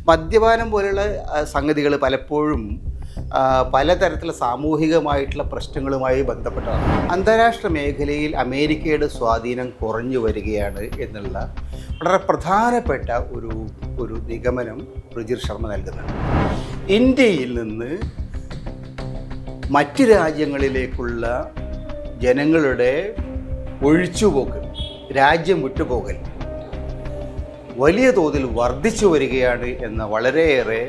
മദ്യപാനം പോലുള്ള സംഗതികൾ പലപ്പോഴും പലതരത്തിലുള്ള സാമൂഹികമായിട്ടുള്ള പ്രശ്നങ്ങളുമായി ബന്ധപ്പെട്ടാണ്. അന്താരാഷ്ട്ര മേഖലയിൽ അമേരിക്കയുടെ സ്വാധീനം കുറഞ്ഞു വരികയാണ് എന്നുള്ള വളരെ പ്രധാനപ്പെട്ട ഒരു നിഗമനം രുചിർ ശർമ്മ നൽകുന്നുണ്ട്. ഇന്ത്യയിൽ നിന്ന് മറ്റ് രാജ്യങ്ങളിലേക്കുള്ള ജനങ്ങളുടെ ഒഴിച്ചുപോക്ക്, രാജ്യം വിട്ടുപോകൽ വലിയ തോതിൽ വർദ്ധിച്ചു വരികയാണ് എന്ന വളരെയേറെ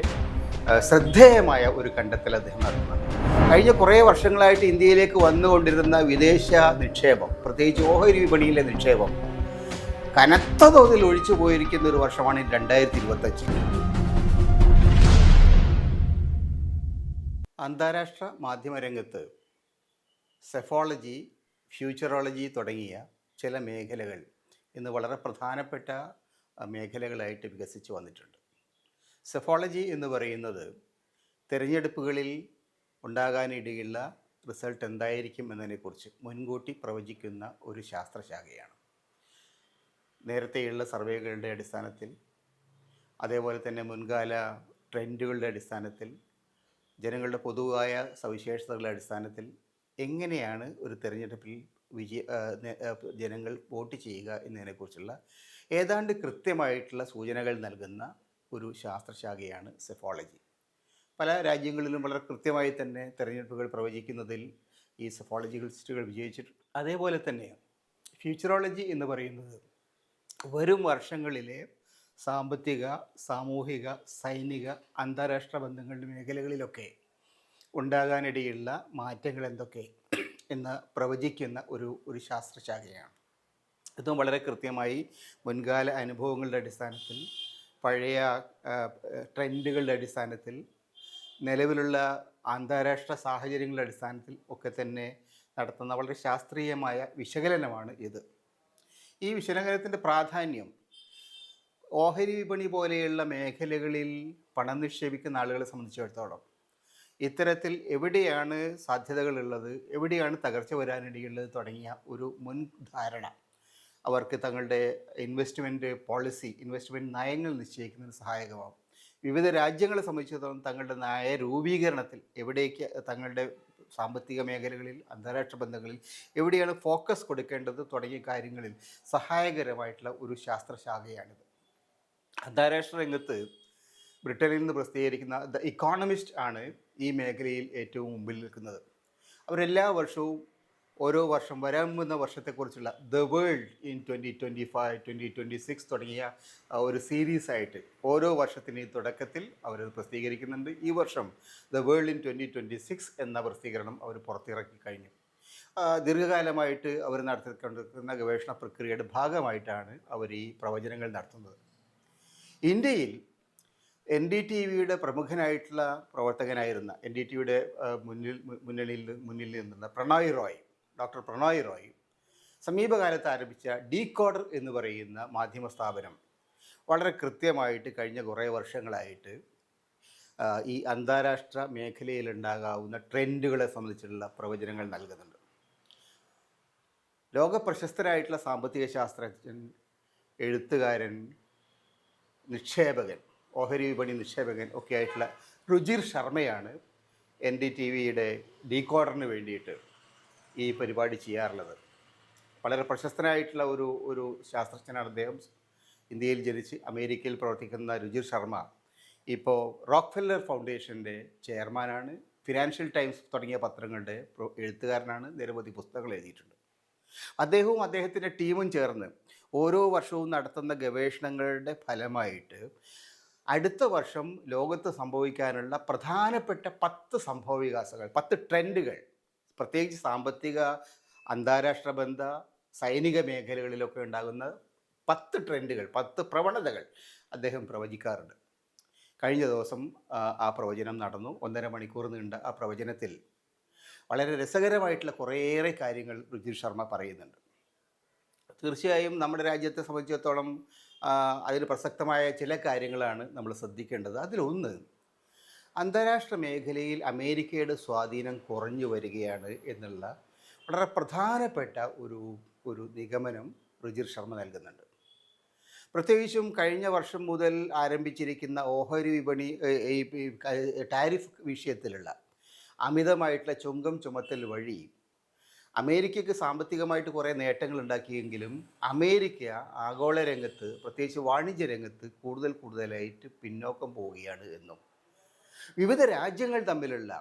ശ്രദ്ധേയമായ ഒരു കണ്ടെത്തൽ അദ്ദേഹം നടത്തുന്നുണ്ട്. കഴിഞ്ഞ കുറേ വർഷങ്ങളായിട്ട് ഇന്ത്യയിലേക്ക് വന്നുകൊണ്ടിരുന്ന വിദേശ നിക്ഷേപം, പ്രത്യേകിച്ച് ഓഹരി വിപണിയിലെ നിക്ഷേപം കനത്ത തോതിൽ ഒഴിച്ചു പോയിരിക്കുന്ന ഒരു വർഷമാണ് 2025. അന്താരാഷ്ട്ര മാധ്യമരംഗത്ത് സെഫോളജി, ഫ്യൂച്ചറോളജി തുടങ്ങിയ ചില മേഖലകൾ ഇന്ന് വളരെ പ്രധാനപ്പെട്ട മേഖലകളായിട്ട് വികസിച്ച് വന്നിട്ടുണ്ട്. സെഫോളജി എന്ന് പറയുന്നത് തിരഞ്ഞെടുപ്പുകളിൽ ഉണ്ടാകാനിടയുള്ള റിസൾട്ട് എന്തായിരിക്കും എന്നതിനെക്കുറിച്ച് മുൻകൂട്ടി പ്രവചിക്കുന്ന ഒരു ശാസ്ത്രശാഖയാണ്. നേരത്തെയുള്ള സർവേകളുടെ അടിസ്ഥാനത്തിൽ, അതേപോലെ തന്നെ മുൻകാല ട്രെൻഡുകളുടെ അടിസ്ഥാനത്തിൽ, ജനങ്ങളുടെ പൊതുവായ സവിശേഷതകളുടെ അടിസ്ഥാനത്തിൽ എങ്ങനെയാണ് ഒരു തിരഞ്ഞെടുപ്പിൽ ജനങ്ങൾ വോട്ട് ചെയ്യുക എന്നതിനെക്കുറിച്ചുള്ള ഏതാണ്ട് കൃത്യമായിട്ടുള്ള സൂചനകൾ നൽകുന്ന ഒരു ശാസ്ത്രശാഖയാണ് സെഫോളജി. പല രാജ്യങ്ങളിലും വളരെ കൃത്യമായി തന്നെ തിരഞ്ഞെടുപ്പുകൾ പ്രവചിക്കുന്നതിൽ ഈ സെഫോളജിസ്റ്റുകൾ വിജയിച്ചിട്ടുണ്ട്. അതേപോലെ തന്നെ ഫ്യൂച്ചറോളജി എന്ന് പറയുന്നത് വരും വർഷങ്ങളിലെ സാമ്പത്തിക, സാമൂഹിക, സൈനിക, അന്താരാഷ്ട്ര ബന്ധങ്ങളുടെ മേഖലകളിലൊക്കെ ഉണ്ടാകാനിടയുള്ള മാറ്റങ്ങൾ എന്തൊക്കെ എന്ന് പ്രവചിക്കുന്ന ഒരു ശാസ്ത്രശാഖയാണ്. ഇതും വളരെ കൃത്യമായി മുൻകാല അനുഭവങ്ങളുടെ അടിസ്ഥാനത്തിൽ, പഴയ ട്രെൻഡുകളുടെ അടിസ്ഥാനത്തിൽ, നിലവിലുള്ള അന്താരാഷ്ട്ര സാഹചര്യങ്ങളുടെ അടിസ്ഥാനത്തിൽ ഒക്കെ തന്നെ നടത്തുന്ന വളരെ ശാസ്ത്രീയമായ വിശകലനമാണ് ഇത്. ഈ വിശകലനത്തിൻ്റെ പ്രാധാന്യം ഓഹരി വിപണി പോലെയുള്ള മേഖലകളിൽ പണം നിക്ഷേപിക്കുന്ന ആളുകളെ സംബന്ധിച്ചിടത്തോളം ഇത്തരത്തിൽ എവിടെയാണ് സാധ്യതകളുള്ളത്, എവിടെയാണ് തകർച്ച വരാനിടയുള്ളത് തുടങ്ങിയ ഒരു മുൻധാരണ അവർക്ക് തങ്ങളുടെ ഇൻവെസ്റ്റ്മെൻറ്റ് പോളിസി, ഇൻവെസ്റ്റ്മെൻറ്റ് നയങ്ങൾ നിശ്ചയിക്കുന്നതിന് സഹായകമാകും. വിവിധ രാജ്യങ്ങളെ സംബന്ധിച്ചിടത്തോളം തങ്ങളുടെ നയ രൂപീകരണത്തിൽ എവിടേക്ക്, തങ്ങളുടെ സാമ്പത്തിക മേഖലകളിൽ, അന്താരാഷ്ട്ര ബന്ധങ്ങളിൽ എവിടെയാണ് ഫോക്കസ് കൊടുക്കേണ്ടത് തുടങ്ങിയ കാര്യങ്ങളിൽ സഹായകരമായിട്ടുള്ള ഒരു ശാസ്ത്രശാഖയാണിത്. അന്താരാഷ്ട്ര രംഗത്ത് ബ്രിട്ടനിൽ നിന്ന് പ്രസിദ്ധീകരിക്കുന്ന ദ ഇക്കോണമിസ്റ്റ് ആണ് ഈ മേഖലയിൽ ഏറ്റവും മുമ്പിൽ നിൽക്കുന്നത്. അവരെല്ലാ വർഷവും ഓരോ വർഷം വരാൻ പോകുന്ന വർഷത്തെക്കുറിച്ചുള്ള ദ വേൾഡ് ഇൻ 2025, 2026 തുടങ്ങിയ ഒരു സീരീസായിട്ട് ഓരോ വർഷത്തിൻ്റെ തുടക്കത്തിൽ അവരത് പ്രസിദ്ധീകരിക്കുന്നുണ്ട്. ഈ വർഷം ദ വേൾഡ് ഇൻ 2026 എന്ന പ്രസിദ്ധീകരണം അവർ പുറത്തിറക്കി കഴിഞ്ഞു. ദീർഘകാലമായിട്ട് അവർ നടത്തിക്കൊണ്ടിരിക്കുന്ന ഗവേഷണ പ്രക്രിയയുടെ ഭാഗമായിട്ടാണ് അവർ ഈ പ്രവചനങ്ങൾ നടത്തുന്നത്. ഇന്ത്യയിൽ NDTVയുടെ പ്രമുഖനായിട്ടുള്ള പ്രവർത്തകനായിരുന്ന NDTVയുടെ മുന്നിൽ നിന്നുള്ള ഡോക്ടർ പ്രണോയ് റോയ് സമീപകാലത്ത് ആരംഭിച്ച ഡീകോഡർ എന്ന് പറയുന്ന മാധ്യമ സ്ഥാപനം വളരെ കൃത്യമായിട്ട് കഴിഞ്ഞ കുറേ വർഷങ്ങളായിട്ട് ഈ അന്താരാഷ്ട്ര മേഖലയിലുണ്ടാകാവുന്ന ട്രെൻഡുകളെ സംബന്ധിച്ചുള്ള പ്രവചനങ്ങൾ നൽകുന്നുണ്ട്. ലോകപ്രശസ്തരായിട്ടുള്ള സാമ്പത്തിക ശാസ്ത്രജ്ഞൻ, എഴുത്തുകാരൻ, നിക്ഷേപകൻ, ഓഹരി വിപണി നിക്ഷേപകൻ ഒക്കെ ആയിട്ടുള്ള രുചിർ ശർമ്മയാണ് NDTVയുടെ ഡീകോഡറിന് വേണ്ടിയിട്ട് ഈ പരിപാടി ചെയ്യാറുള്ളത്. വളരെ പ്രശസ്തനായിട്ടുള്ള ഒരു ശാസ്ത്രജ്ഞനാണ് അദ്ദേഹം. ഇന്ത്യയിൽ ജനിച്ച് അമേരിക്കയിൽ പ്രവർത്തിക്കുന്ന രുചിർ ശർമ്മ ഇപ്പോൾ റോക്ക്ഫെല്ലർ ഫൗണ്ടേഷൻ്റെ ചെയർമാനാണ്. ഫിനാൻഷ്യൽ ടൈംസ് തുടങ്ങിയ പത്രങ്ങളുടെ എഴുത്തുകാരനാണ്. നിരവധി പുസ്തകങ്ങൾ എഴുതിയിട്ടുണ്ട്. അദ്ദേഹവും അദ്ദേഹത്തിൻ്റെ ടീമും ചേർന്ന് ഓരോ വർഷവും നടത്തുന്ന ഗവേഷണങ്ങളുടെ ഫലമായിട്ട് അടുത്ത വർഷം ലോകത്ത് സംഭവിക്കാനുള്ള പ്രധാനപ്പെട്ട 10 സംഭവവികാസങ്ങൾ, 10 ട്രെൻഡുകൾ, പ്രത്യേകിച്ച് സാമ്പത്തിക, അന്താരാഷ്ട്ര ബന്ധ, സൈനിക മേഖലകളിലൊക്കെ ഉണ്ടാകുന്ന 10 ട്രെൻഡുകൾ, 10 പ്രവണതകൾ അദ്ദേഹം പ്രവചിക്കാറുണ്ട്. കഴിഞ്ഞ ദിവസം ആ പ്രവചനം നടന്നു. 1.5 മണിക്കൂർ നീണ്ട ആ പ്രവചനത്തിൽ വളരെ രസകരമായിട്ടുള്ള കുറേയേറെ കാര്യങ്ങൾ രുചിർ ശർമ്മ പറയുന്നുണ്ട്. തീർച്ചയായും നമ്മുടെ രാജ്യത്തെ സംബന്ധിച്ചിടത്തോളം അതിന് പ്രസക്തമായ ചില കാര്യങ്ങളാണ് നമ്മൾ ശ്രദ്ധിക്കേണ്ടത്. അതിലൊന്ന്, അന്താരാഷ്ട്ര മേഖലയിൽ അമേരിക്കയുടെ സ്വാധീനം കുറഞ്ഞു വരികയാണ് എന്നുള്ള വളരെ പ്രധാനപ്പെട്ട ഒരു നിഗമനം രുചിർ ശർമ്മ നൽകുന്നുണ്ട്. പ്രത്യേകിച്ചും കഴിഞ്ഞ വർഷം മുതൽ ആരംഭിച്ചിരിക്കുന്ന ഓഹരി വിപണി ടാരിഫ് വിഷയത്തിലുള്ള അമിതമായിട്ടുള്ള ചുങ്കം ചുമത്തൽ വഴി അമേരിക്കയ്ക്ക് സാമ്പത്തികമായിട്ട് കുറേ നേട്ടങ്ങൾ ഉണ്ടാക്കിയെങ്കിലും അമേരിക്ക ആഗോള രംഗത്ത് പ്രത്യേകിച്ച് വാണിജ്യ രംഗത്ത് കൂടുതലായിട്ട് പിന്നോക്കം പോവുകയാണ് എന്നും വിവിധ രാജ്യങ്ങൾ തമ്മിലുള്ള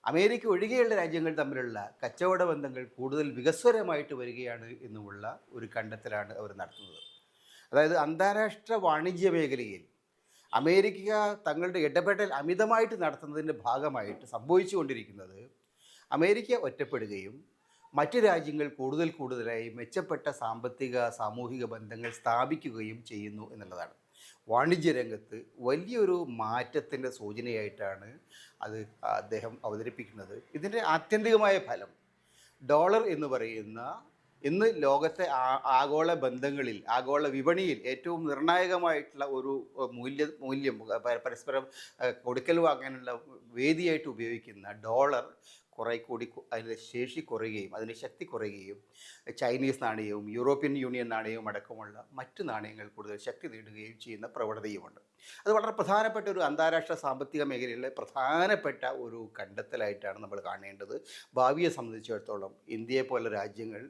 അമേരിക്ക ഒഴികെയുള്ള രാജ്യങ്ങൾ തമ്മിലുള്ള കച്ചവട ബന്ധങ്ങൾ കൂടുതൽ വികസ്വരമായിട്ട് വരികയാണ് എന്നുമുള്ള ഒരു കണ്ടെത്തലാണ് അവർ നടത്തുന്നത്. അതായത് അന്താരാഷ്ട്ര വാണിജ്യ മേഖലയിൽ അമേരിക്ക തങ്ങളുടെ ഇടപെടൽ അമിതമായിട്ട് നടത്തുന്നതിൻ്റെ ഭാഗമായിട്ട് സംഭവിച്ചുകൊണ്ടിരിക്കുന്നത് അമേരിക്ക ഒറ്റപ്പെടുകയും മറ്റ് രാജ്യങ്ങൾ കൂടുതലായി മെച്ചപ്പെട്ട സാമ്പത്തിക സാമൂഹിക ബന്ധങ്ങൾ സ്ഥാപിക്കുകയും ചെയ്യുന്നു എന്നുള്ളതാണ്. വാണിജ്യ രംഗത്ത് വലിയൊരു മാറ്റത്തിൻ്റെ സൂചനയായിട്ടാണ് അത് അദ്ദേഹം അവതരിപ്പിക്കുന്നത്. ഇതിൻ്റെ ആത്യന്തികമായ ഫലം ഡോളർ എന്ന് പറയുന്ന ഇന്ന് ലോകത്തെ ആഗോള ബന്ധങ്ങളിൽ ആഗോള വിപണിയിൽ ഏറ്റവും നിർണായകമായിട്ടുള്ള ഒരു മൂല്യം പരസ്പരം കൊടുക്കൽ വാങ്ങാനുള്ള വേദിയായിട്ട് ഉപയോഗിക്കുന്ന ഡോളർ കുറേ കൂടി അതിൻ്റെ ശേഷി കുറയുകയും അതിൻ്റെ ശക്തി കുറയുകയും ചൈനീസ് നാണയവും യൂറോപ്യൻ യൂണിയൻ നാണയവും അടക്കമുള്ള മറ്റ് നാണയങ്ങൾ കൂടുതൽ ശക്തി നേടുകയും ചെയ്യുന്ന പ്രവണതയുമുണ്ട്. അത് വളരെ പ്രധാനപ്പെട്ട ഒരു അന്താരാഷ്ട്ര സാമ്പത്തിക മേഖലയിലെ പ്രധാനപ്പെട്ട ഒരു കണ്ടെത്തലായിട്ടാണ് നമ്മൾ കാണേണ്ടത്. ഭാവിയെ സംബന്ധിച്ചിടത്തോളം ഇന്ത്യയെ പോലെ രാജ്യങ്ങൾ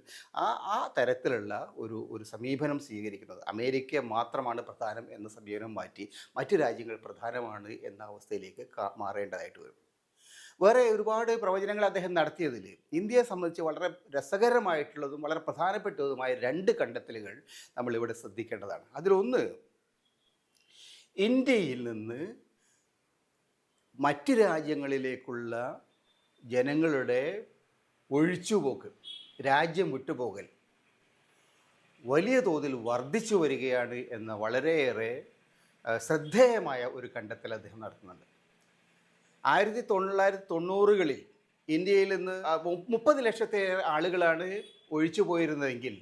ആ തരത്തിലുള്ള ഒരു സമീപനം സ്വീകരിക്കുന്നത്, അമേരിക്ക മാത്രമാണ് പ്രധാനം എന്ന സമീപനം മാറ്റി മറ്റ് രാജ്യങ്ങൾ പ്രധാനമാണ് എന്ന അവസ്ഥയിലേക്ക് മാറേണ്ടതായിട്ട് വരും. വേറെ ഒരുപാട് പ്രവചനങ്ങൾ അദ്ദേഹം നടത്തിയതിൽ ഇന്ത്യയെ സംബന്ധിച്ച് വളരെ രസകരമായിട്ടുള്ളതും വളരെ പ്രധാനപ്പെട്ടതുമായ 2 കണ്ടെത്തലുകൾ നമ്മളിവിടെ ശ്രദ്ധിക്കേണ്ടതാണ്. അതിലൊന്ന്, ഇന്ത്യയിൽ നിന്ന് മറ്റ് രാജ്യങ്ങളിലേക്കുള്ള ജനങ്ങളുടെ ഒഴിച്ചുപോക്ക്, രാജ്യം വിട്ടുപോകൽ വലിയ തോതിൽ വർദ്ധിച്ചു വരികയാണ് എന്ന വളരെയേറെ ശ്രദ്ധേയമായ ഒരു കണ്ടെത്തൽ അദ്ദേഹം നടത്തുന്നുണ്ട്. 1990-കളിൽ ഇന്ത്യയിൽ നിന്ന് 30 ലക്ഷത്തേറെ ആളുകളാണ് ഒഴിച്ചു പോയിരുന്നതെങ്കിൽ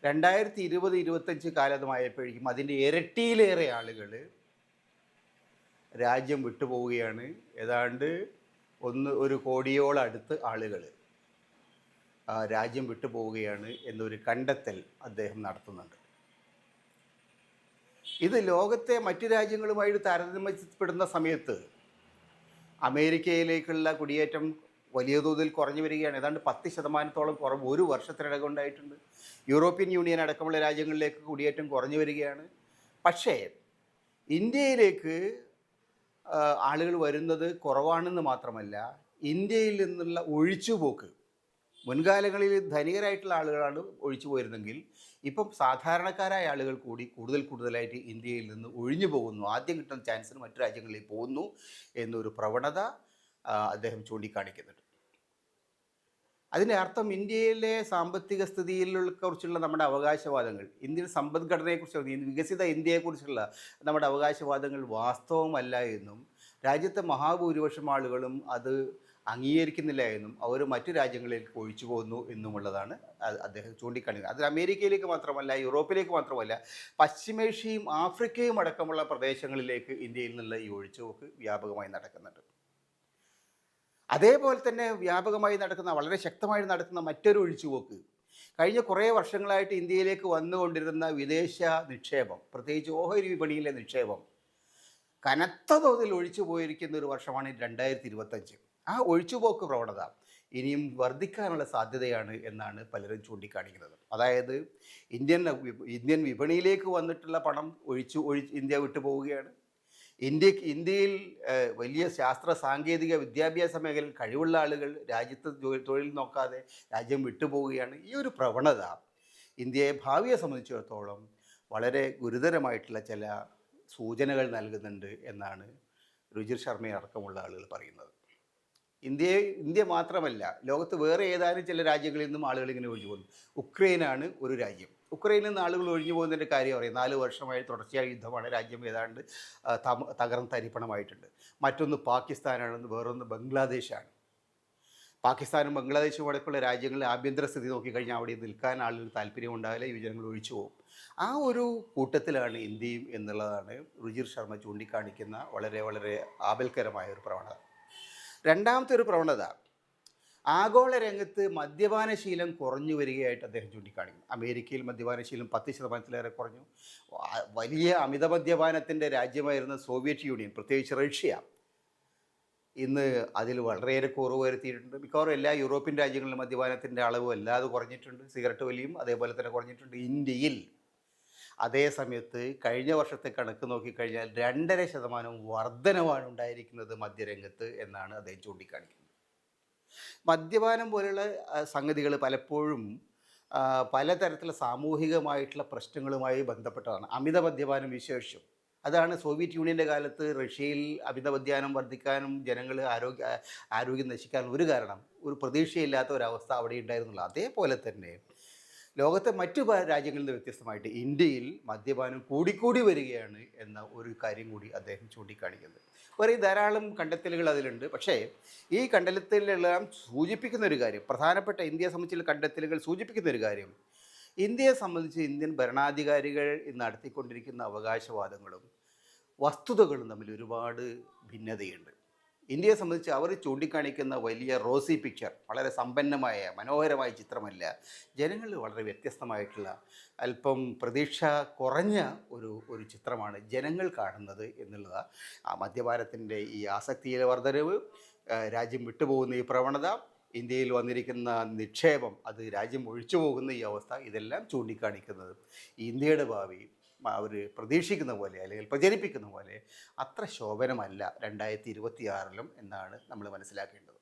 2020-25 കാലമായപ്പോഴേക്കും അതിൻ്റെ ഇരട്ടിയിലേറെ ആളുകൾ രാജ്യം വിട്ടുപോവുകയാണ്. ഏതാണ്ട് 1 കോടിയോളം അടുത്ത് ആളുകൾ രാജ്യം വിട്ടുപോവുകയാണ് എന്നൊരു കണ്ടെത്തൽ അദ്ദേഹം നടത്തുന്നുണ്ട്. ഇത് ലോകത്തെ മറ്റ് രാജ്യങ്ങളുമായിട്ട് താരതമ്യപ്പെടുന്ന സമയത്ത് അമേരിക്കയിലേക്കുള്ള കുടിയേറ്റം വലിയ തോതിൽ കുറഞ്ഞു വരികയാണ്. ഏതാണ്ട് 10% കുറവ് ഒരു വർഷത്തിനിടെ കൊണ്ടായിട്ടുണ്ട്. യൂറോപ്യൻ യൂണിയൻ അടക്കമുള്ള രാജ്യങ്ങളിലേക്ക് കുടിയേറ്റം കുറഞ്ഞു വരികയാണ്. പക്ഷേ ഇന്ത്യയിലേക്ക് ആളുകൾ വരുന്നത് കുറവാണെന്ന് മാത്രമല്ല, ഇന്ത്യയിൽ നിന്നുള്ള ഒഴിച്ചുപോക്ക്, മുൻകാലങ്ങളിൽ ധനികരായിട്ടുള്ള ആളുകളാണ് ഒഴിച്ചു പോയിരുന്നെങ്കിൽ ഇപ്പം സാധാരണക്കാരായ ആളുകൾ കൂടി കൂടുതലായിട്ട് ഇന്ത്യയിൽ നിന്ന് ഒഴിഞ്ഞു പോകുന്നു, ആദ്യം കിട്ടുന്ന ചാൻസിന് മറ്റു രാജ്യങ്ങളിൽ പോകുന്നു എന്നൊരു പ്രവണത അദ്ദേഹം ചൂണ്ടിക്കാണിക്കുന്നുണ്ട്. അതിൻ്റെ അർത്ഥം ഇന്ത്യയിലെ സാമ്പത്തിക കുറിച്ചുള്ള നമ്മുടെ അവകാശവാദങ്ങൾ, ഇന്ത്യൻ സമ്പദ്ഘടനയെക്കുറിച്ചുള്ള വികസിത ഇന്ത്യയെക്കുറിച്ചുള്ള നമ്മുടെ അവകാശവാദങ്ങൾ വാസ്തവമല്ല എന്നും രാജ്യത്തെ മഹാഭൂരിപക്ഷം ആളുകളും അത് അംഗീകരിക്കുന്നില്ല എന്നും അവർ മറ്റു രാജ്യങ്ങളിലേക്ക് ഒഴിച്ചു പോകുന്നു എന്നുമുള്ളതാണ് അദ്ദേഹം ചൂണ്ടിക്കാണിക്കുന്നത്. അതിൽ അമേരിക്കയിലേക്ക് മാത്രമല്ല, യൂറോപ്പിലേക്ക് മാത്രമല്ല, പശ്ചിമേഷ്യയും ആഫ്രിക്കയും അടക്കമുള്ള പ്രദേശങ്ങളിലേക്ക് ഇന്ത്യയിൽ നിന്നുള്ള ഈ ഒഴിച്ചുപോക്ക് വ്യാപകമായി നടക്കുന്നുണ്ട്. അതേപോലെ തന്നെ വ്യാപകമായി നടക്കുന്ന, വളരെ ശക്തമായി നടക്കുന്ന മറ്റൊരു ഒഴിച്ചുപോക്ക്, കഴിഞ്ഞ കുറേ വർഷങ്ങളായിട്ട് ഇന്ത്യയിലേക്ക് വന്നുകൊണ്ടിരുന്ന വിദേശ നിക്ഷേപം, പ്രത്യേകിച്ച് ഓഹരി വിപണിയിലെ നിക്ഷേപം കനത്ത തോതിൽ ഒഴിച്ചു പോയിരിക്കുന്ന ഒരു വർഷമാണ് 2025. ആ ഒഴിച്ചുപോക്ക് പ്രവണത ഇനിയും വർദ്ധിക്കാനുള്ള സാധ്യതയാണ് എന്നാണ് പലരും ചൂണ്ടിക്കാണിക്കുന്നത്. അതായത് ഇന്ത്യൻ വിപണിയിലേക്ക് വന്നിട്ടുള്ള പണം ഇന്ത്യ വിട്ടു പോവുകയാണ്. ഇന്ത്യയിൽ വലിയ ശാസ്ത്ര സാങ്കേതിക വിദ്യാഭ്യാസ മേഖലയിൽ കഴിവുള്ള ആളുകൾ രാജ്യത്ത് തൊഴിൽ നോക്കാതെ രാജ്യം വിട്ടുപോവുകയാണ്. ഈ ഒരു പ്രവണത ഇന്ത്യയെ ഭാവിയെ സംബന്ധിച്ചിടത്തോളം വളരെ ഗുരുതരമായിട്ടുള്ള ചില സൂചനകൾ നൽകുന്നുണ്ട് എന്നാണ് രുചിർ ശർമ്മയടക്കമുള്ള ആളുകൾ പറയുന്നത്. ഇന്ത്യ മാത്രമല്ല, ലോകത്ത് വേറെ ഏതാനും ചില രാജ്യങ്ങളിൽ നിന്നും ആളുകൾ ഇങ്ങനെ ഒഴിഞ്ഞു പോകുന്നു. ഉക്രൈനാണ് ഒരു രാജ്യം. ഉക്രൈനിൽ നിന്ന് ആളുകൾ ഒഴിഞ്ഞു പോകുന്നതിൻ്റെ കാര്യം അറിയാം. 4 വർഷമായി തുടർച്ചയായ യുദ്ധമാണ്. രാജ്യം ഏതാണ്ട് തകർന്ന് തരിപ്പണമായിട്ടുണ്ട്. മറ്റൊന്ന് പാകിസ്ഥാനാണെന്ന്, വേറൊന്ന് ബംഗ്ലാദേശാണ്. പാകിസ്ഥാനും ബംഗ്ലാദേശും അടക്കമുള്ള രാജ്യങ്ങളിൽ ആഭ്യന്തര സ്ഥിതി നോക്കിക്കഴിഞ്ഞാൽ അവിടെ നിൽക്കാൻ ആളുകൾ താല്പര്യമുണ്ടാവില്ല, യുവജനങ്ങൾ ഒഴിച്ചു പോകും. ആ ഒരു കൂട്ടത്തിലാണ് ഇന്ത്യയും എന്നുള്ളതാണ് രുചിർ ശർമ്മ ചൂണ്ടിക്കാണിക്കുന്ന വളരെ ആപൽക്കരമായ ഒരു പ്രവണത. രണ്ടാമത്തെ ഒരു പ്രവണത, ആഗോള രംഗത്ത് മദ്യപാനശീലം കുറഞ്ഞു വരികയായിട്ട് അദ്ദേഹം ചൂണ്ടിക്കാണിക്കുന്നു. അമേരിക്കയിൽ മദ്യപാനശീലം 10% കുറഞ്ഞു. വലിയ അമിത മദ്യപാനത്തിൻ്റെ രാജ്യമായിരുന്ന സോവിയറ്റ് യൂണിയൻ, പ്രത്യേകിച്ച് റഷ്യ, ഇന്ന് അതിൽ വളരെയേറെ കുറവ് വരുത്തിയിട്ടുണ്ട്. മിക്കവാറും എല്ലാ യൂറോപ്യൻ രാജ്യങ്ങളിലും മദ്യപാനത്തിൻ്റെ അളവ് വല്ലാതെ കുറഞ്ഞിട്ടുണ്ട്. സിഗരറ്റ് വലിയും അതേപോലെ തന്നെ കുറഞ്ഞിട്ടുണ്ട്. ഇന്ത്യയിൽ അതേ സമയത്ത് കഴിഞ്ഞ വർഷത്തെ കണക്ക് നോക്കിക്കഴിഞ്ഞാൽ 2.5% വർധനവാണ് ഉണ്ടായിരിക്കുന്നത് മദ്യരംഗത്ത് എന്നാണ് അദ്ദേഹം ചൂണ്ടിക്കാണിക്കുന്നത്. മദ്യപാനം പോലുള്ള സംഗതികൾ പലപ്പോഴും പലതരത്തിലുള്ള സാമൂഹികമായിട്ടുള്ള പ്രശ്നങ്ങളുമായി ബന്ധപ്പെട്ടതാണ്. അമിത മദ്യപാനം വിശേഷിച്ചും. അതാണ് സോവിയറ്റ് യൂണിയൻ്റെ കാലത്ത് റഷ്യയിൽ അമിത മദ്യപാനം വർദ്ധിക്കാനും ജനങ്ങൾ ആരോഗ്യം നശിക്കാനും ഒരു കാരണം, ഒരു പ്രതീക്ഷയില്ലാത്ത ഒരവസ്ഥ അവിടെ ഉണ്ടായിരുന്നുള്ളൂ. അതേപോലെ തന്നെ ലോകത്തെ മറ്റു രാജ്യങ്ങളിൽ നിന്ന് വ്യത്യസ്തമായിട്ട് ഇന്ത്യയിൽ മദ്യപാനം കൂടിക്കൂടി വരികയാണ് എന്ന ഒരു കാര്യം കൂടി അദ്ദേഹം ചൂണ്ടിക്കാണിക്കുന്നത്. വേറെ ധാരാളം കണ്ടെത്തലുകൾ അതിലുണ്ട്. പക്ഷേ ഈ കണ്ടെത്തലുകളെല്ലാം സൂചിപ്പിക്കുന്ന ഒരു കാര്യം, പ്രധാനപ്പെട്ട ഇന്ത്യയെ സംബന്ധിച്ചുള്ള കണ്ടെത്തലുകൾ സൂചിപ്പിക്കുന്ന ഒരു കാര്യം, ഇന്ത്യയെ സംബന്ധിച്ച് ഇന്ത്യൻ ഭരണാധികാരികൾ ഇന്ന് നടത്തിക്കൊണ്ടിരിക്കുന്ന അവകാശവാദങ്ങളും വസ്തുതകളും തമ്മിൽ ഒരുപാട് ഭിന്നതയുണ്ട്. ഇന്ത്യയെ സംബന്ധിച്ച് അവർ ചൂണ്ടിക്കാണിക്കുന്ന വലിയ റോസി പിക്ചർ, വളരെ സമ്പന്നമായ മനോഹരമായ ചിത്രമല്ല. ജനങ്ങൾ വളരെ വ്യത്യസ്തമായിട്ടുള്ള, അല്പം പ്രതീക്ഷ കുറഞ്ഞ ഒരു ചിത്രമാണ് ജനങ്ങൾ കാണുന്നത് എന്നുള്ളതാണ്. ആ മദ്യപാനത്തിൻ്റെ ഈ ആസക്തിയിലെ വർധനവ്, രാജ്യം വിട്ടുപോകുന്ന ഈ പ്രവണത, ഇന്ത്യയിൽ വന്നിരിക്കുന്ന നിക്ഷേപം, അത് രാജ്യം ഒഴിച്ചു പോകുന്ന ഈ അവസ്ഥ, ഇതെല്ലാം ചൂണ്ടിക്കാണിക്കുന്നത് ഇന്ത്യയുടെ ഭാവി അവർ പ്രതീക്ഷിക്കുന്ന പോലെ അല്ലെങ്കിൽ പ്രചരിപ്പിക്കുന്ന പോലെ അത്ര ശോഭനമല്ല 2026 എന്നാണ് നമ്മൾ മനസ്സിലാക്കേണ്ടത്.